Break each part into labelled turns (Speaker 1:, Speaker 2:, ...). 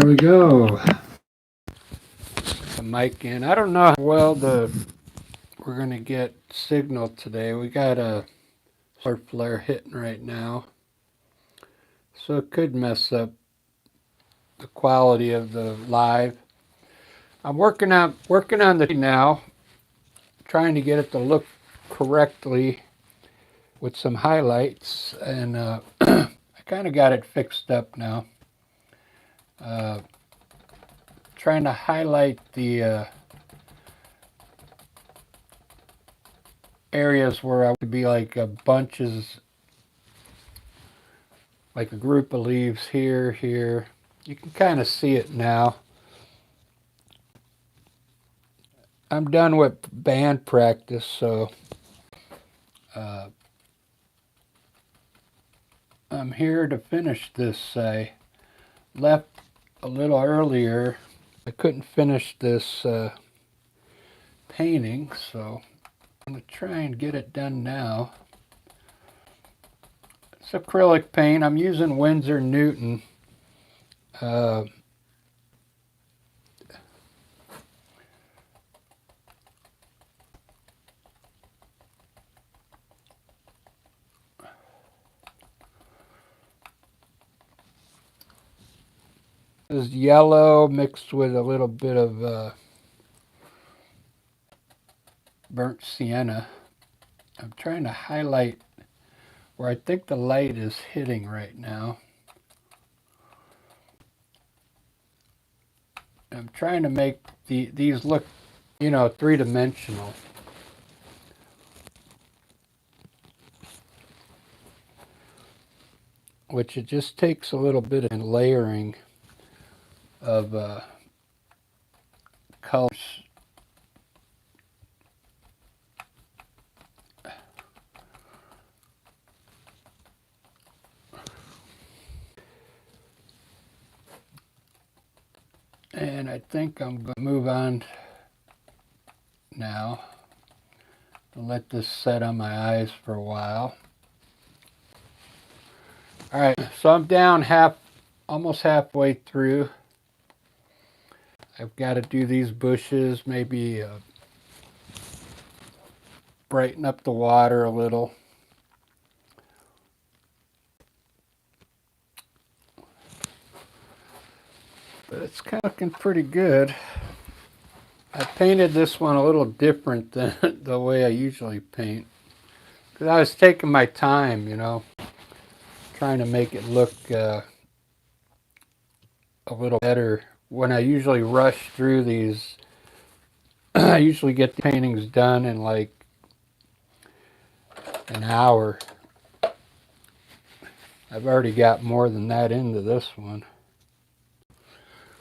Speaker 1: we go. The mic in. I don't know how well we're gonna get signal today. We got a solar flare hitting right now, so it could mess up the quality of the live. I'm working on the now, trying to get it to look correctly with some highlights, and I kind of got it fixed up now. Trying to highlight the areas where I would be like bunches, like a group of leaves here. You can kind of see it now. I'm done with band practice, so I'm here to finish this. I left a little earlier. I couldn't finish this painting, so I'm going to try and get it done now. It's acrylic paint. I'm using Winsor Newton. This is yellow mixed with a little bit of burnt sienna. I'm trying to highlight where I think the light is hitting right now. I'm trying to make these look, three-dimensional. Which it just takes a little bit of layering of colors. And I think I'm going to move on now and let this set on my eyes for a while. All right, so I'm down almost halfway through. I've got to do these bushes, maybe brighten up the water a little. But it's kind of looking pretty good. I painted this one a little different than the way I usually paint, because I was taking my time, trying to make it look a little better. When I usually rush through these, I usually get the paintings done in like an hour. I've already got more than that into this one.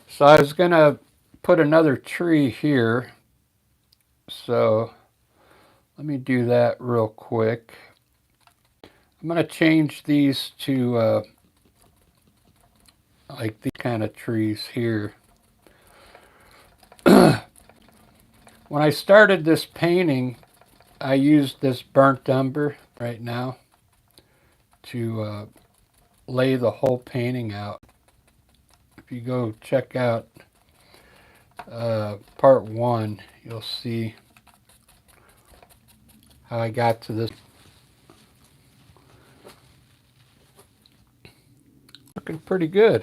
Speaker 1: So I was going to put another tree here. So let me do that real quick. I'm going to change these to like these kind of trees here. When I started this painting, I used this burnt umber right now to lay the whole painting out. If you go check out part 1, you'll see how I got to this. Looking pretty good.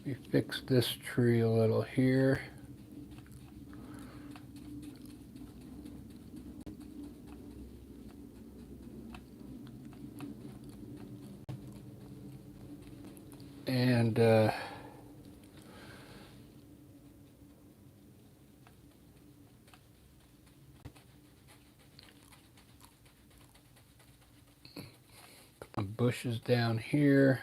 Speaker 1: Let me fix this tree a little here. And put some bushes down here.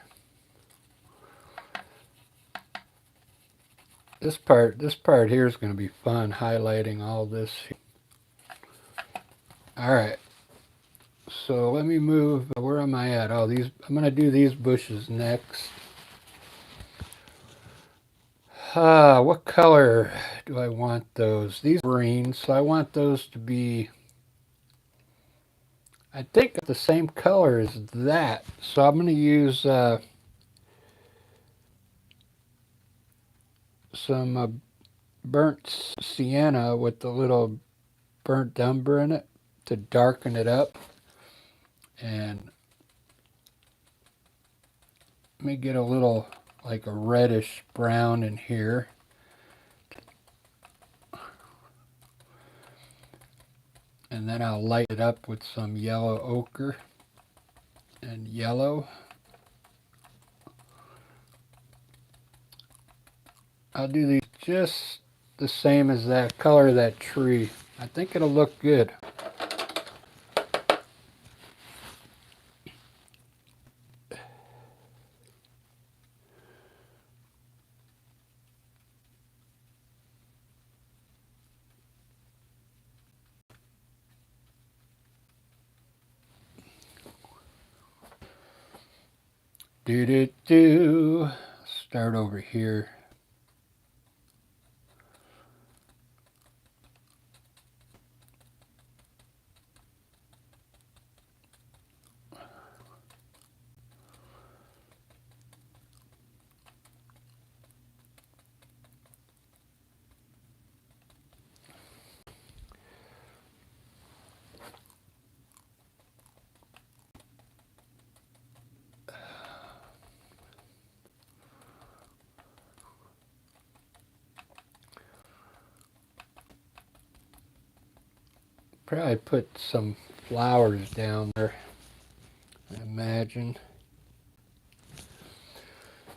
Speaker 1: This part here is going to be fun, highlighting all this. All right. So let me move. Where am I at? Oh, these. I'm going to do these bushes next. What color do I want those? These are green, so I want those to be, I think, the same color as that. So I'm going to use some burnt sienna with a little burnt umber in it to darken it up. And let me get a little like a reddish brown in here. And then I'll light it up with some yellow ochre and yellow. I'll do these just the same as that color of that tree. I think it'll look good. Do. Start over here. Probably put some flowers down there, I imagine.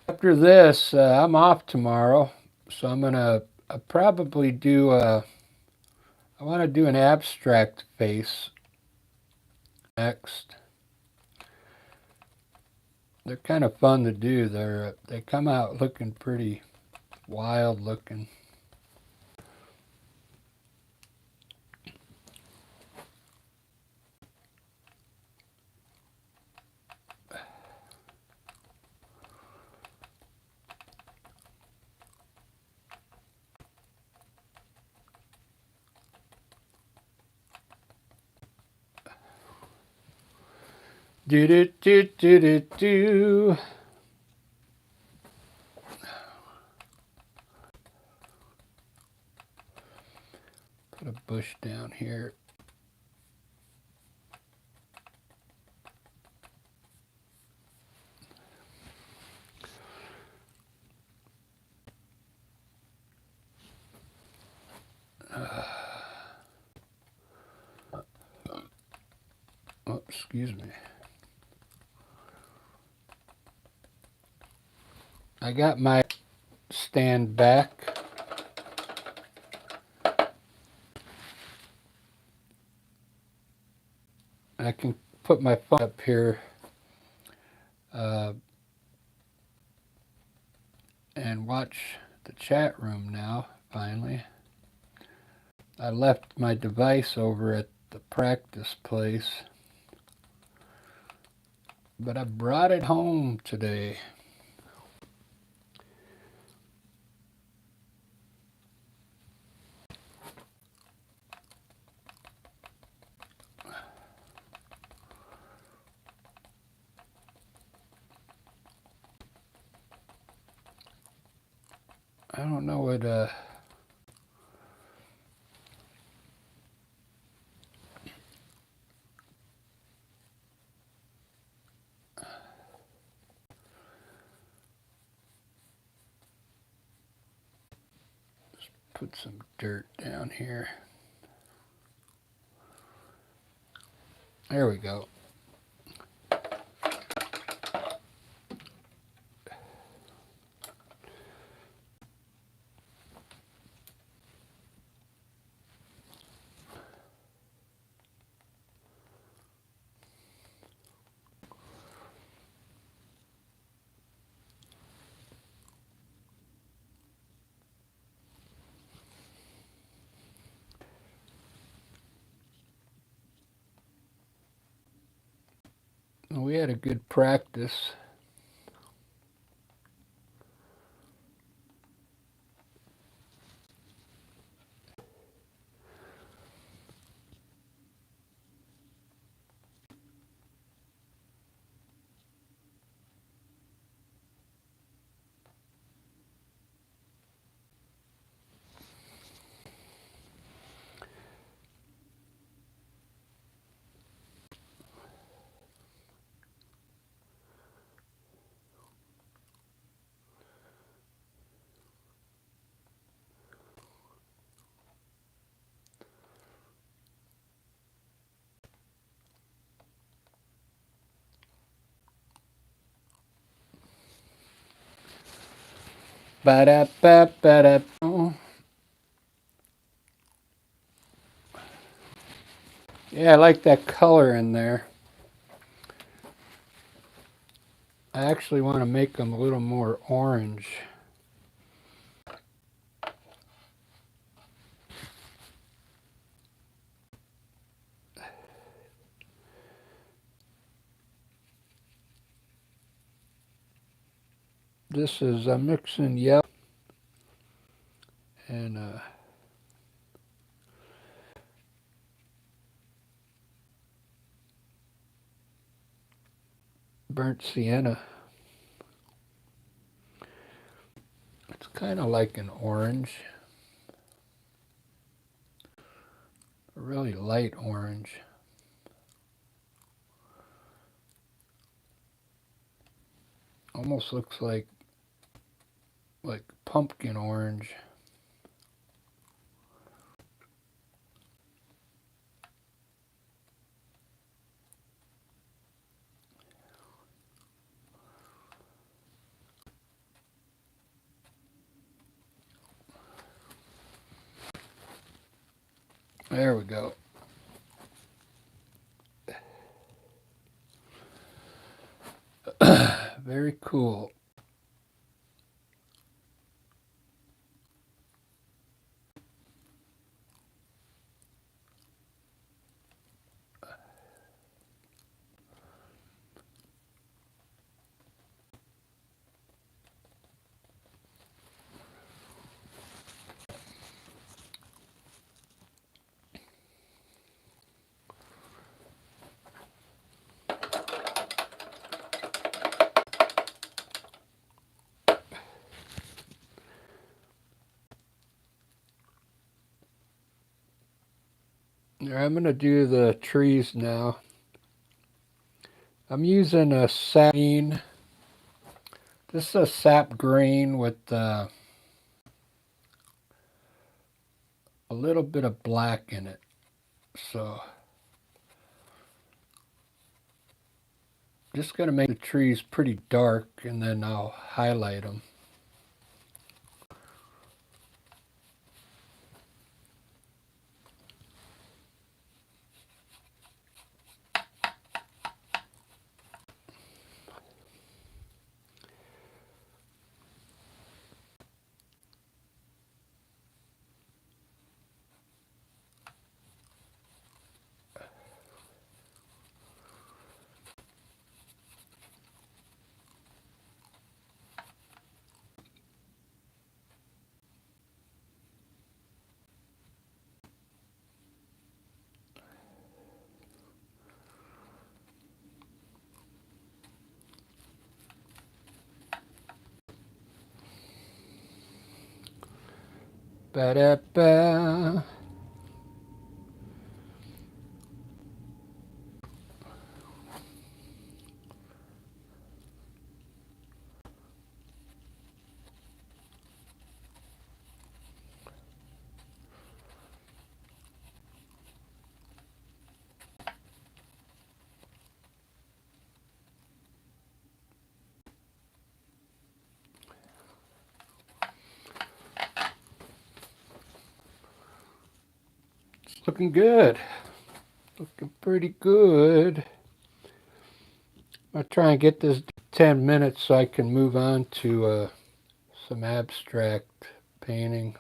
Speaker 1: After this, I'm off tomorrow, so I'm gonna probably do I want to do an abstract face next. They're kind of fun to do. They come out looking pretty wild looking. Do. Put a bush down here. Oh, excuse me. I got my stand back. I can put my phone up here and watch the chat room now, finally. I left my device over at the practice place, but I brought it home today. I don't know what put some dirt down here. There we go. We had a good practice. Ba-da-ba-ba-da. Yeah, I like that color in there. I actually want to make them a little more orange. This is I'm mixing yellow and burnt sienna. It's kind of like an orange, a really light orange. Almost looks like pumpkin orange. There we go. Very cool. I'm going to do the trees now. I'm using a sap green. This is a sap green with a little bit of black in it. So just going to make the trees pretty dark and then I'll highlight them. Ba-da-ba. It's looking good. Looking pretty good. I'll try and get this 10 minutes so I can move on to some abstract painting.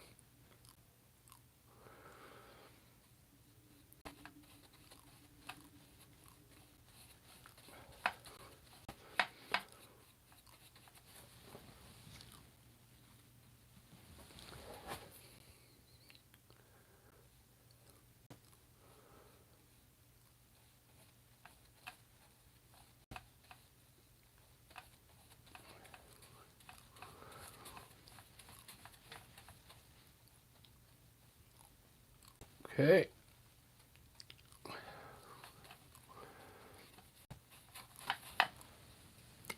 Speaker 1: Okay.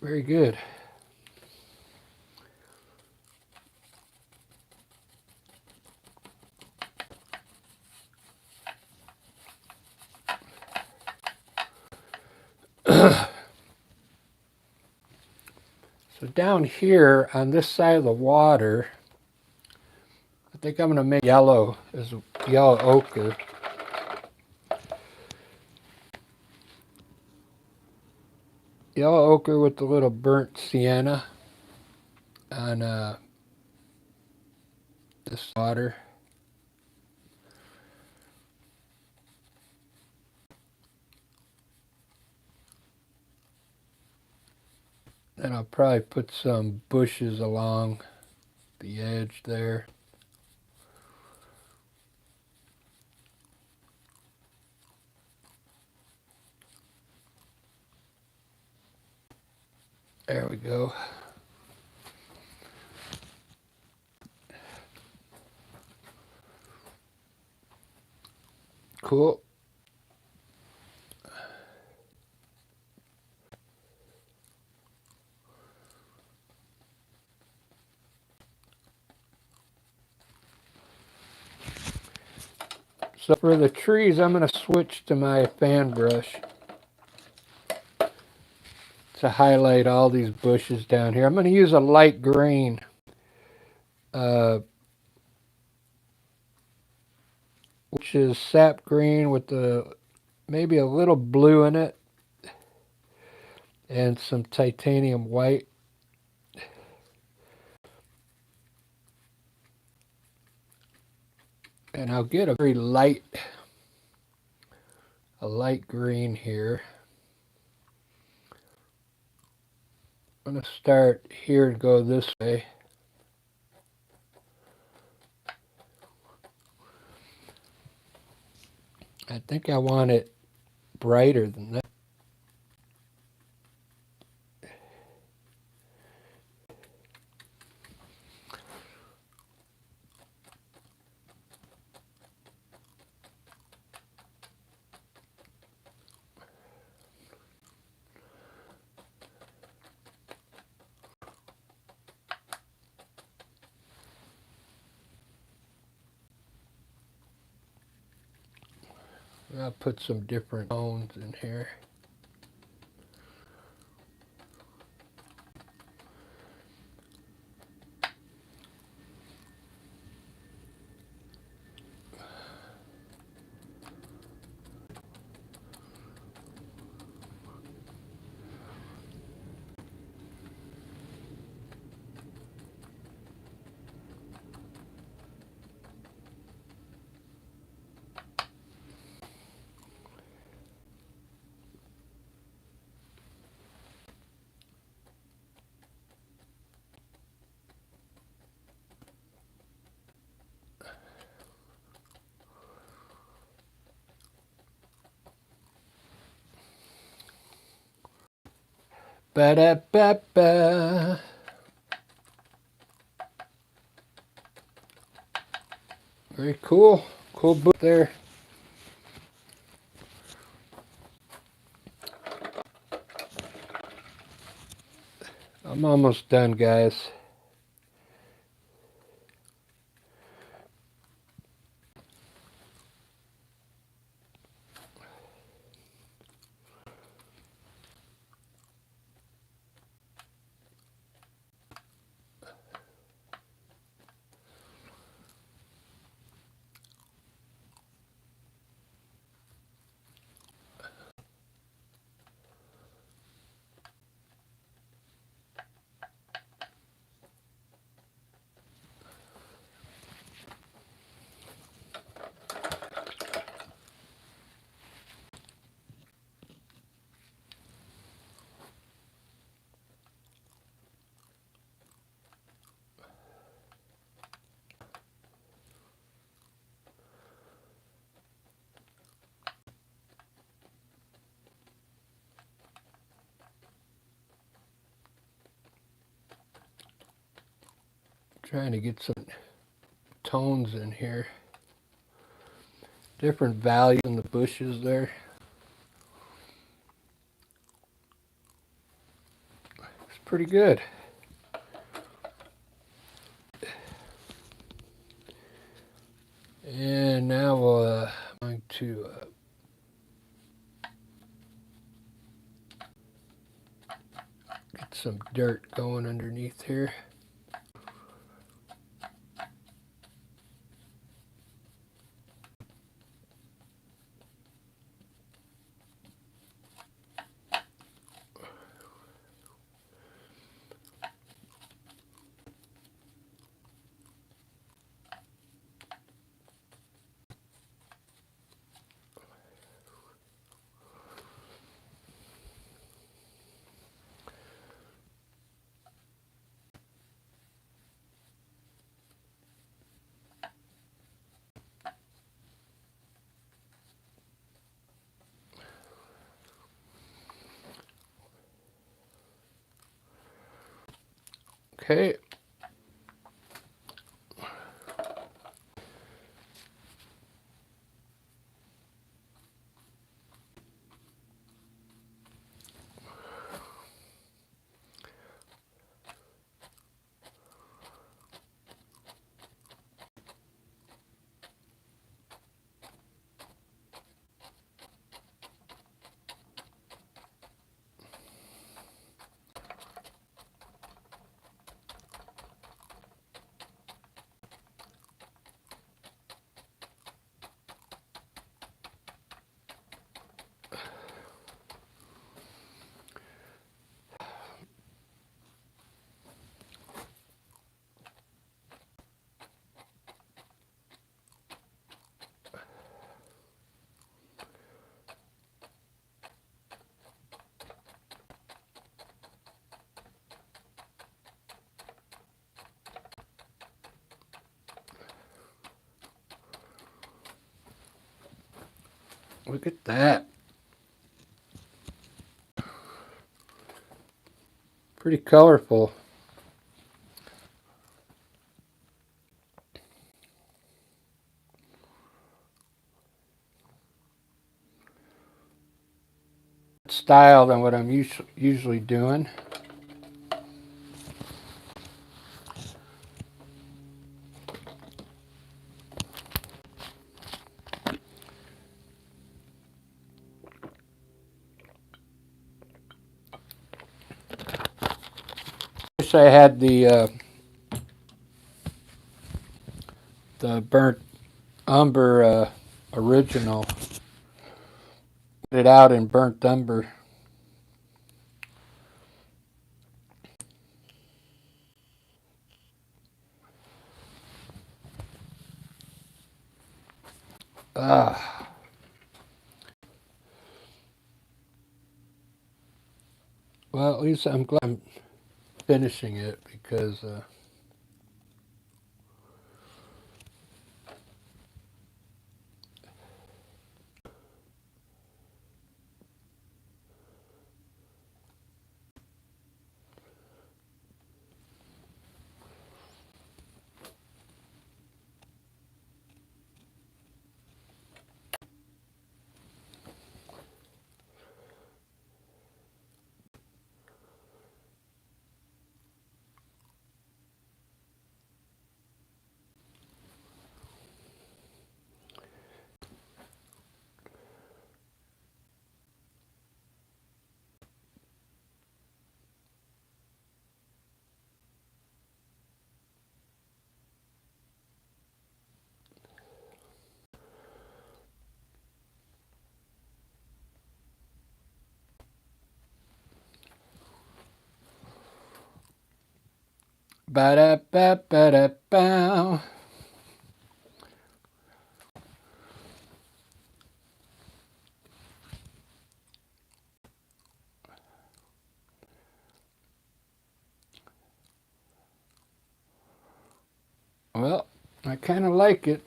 Speaker 1: Very good. So down here on this side of the water, I think I'm going to make yellow ochre. Yellow ochre with a little burnt sienna on this water. And I'll probably put some bushes along the edge there. There we go. Cool. So for the trees, I'm going to switch to my fan brush to highlight all these bushes down here. I'm going to use a light green. Which is sap green with maybe a little blue in it and some titanium white. And I'll get a light green here. I'm going to start here and go this way. I think I want it brighter than that. I'll put some different tones in here. Ba-da-ba-ba. Very cool. Cool book there. I'm almost done, guys. Trying to get some tones in here. Different values in the bushes there. It's pretty good. And now I'm going to get some dirt going underneath here. Okay. Look at that. Pretty colorful. Style than what I'm usually doing. Wish I had the burnt umber original. Put it out in burnt umber. Ah. Well, at least I'm glad I'm finishing it because ba-da-ba-ba-da-bow. Well, I kind of like it.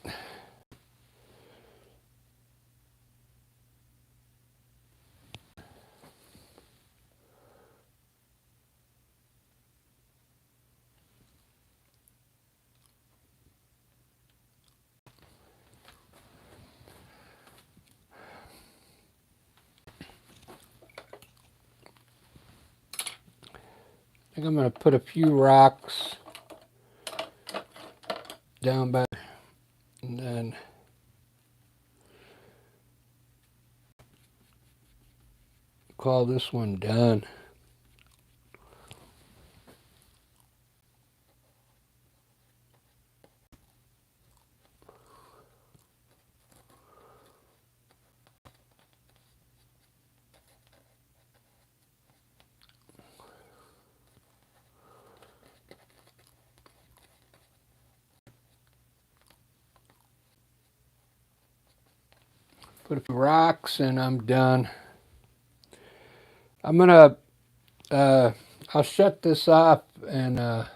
Speaker 1: I think I'm going to put a few rocks down by, and then call this one done. Put a few rocks and I'm done. I'm gonna, I'll shut this off and I'm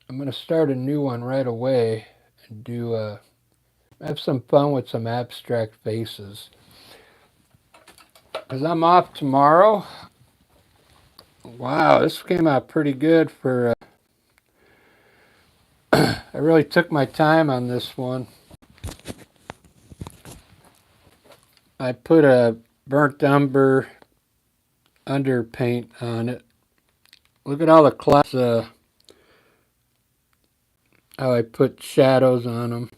Speaker 1: gonna start a new one right away and do, have some fun with some abstract faces. Because I'm off tomorrow. Wow, this came out pretty good for, I really took my time on this one. I put a burnt umber underpaint on it. Look at all the clouds, how I put shadows on them.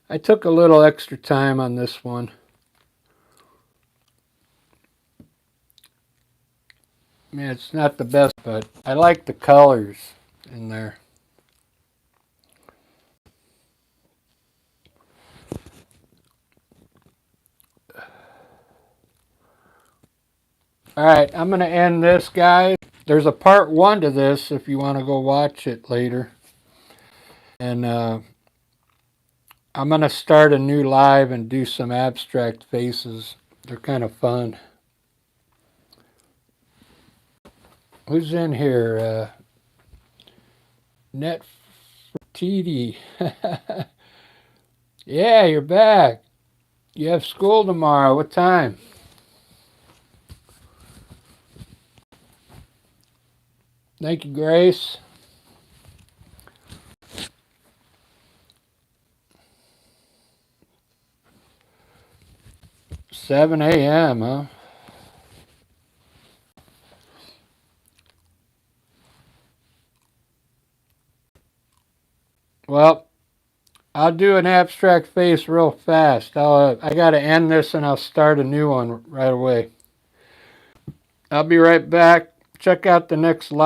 Speaker 1: I took a little extra time on this one. I mean, it's not the best, but I like the colors in there. All right, I'm going to end this, guys. There's a part 1 to this if you want to go watch it later. And I'm going to start a new live and do some abstract faces. They're kind of fun. Who's in here? Netfertiti. Yeah, you're back. You have school tomorrow. What time? Thank you, Grace. "7 a.m., huh? Well, I'll do an abstract face real fast. I got to end this and I'll start a new one right away. I'll be right back. Check out the next live.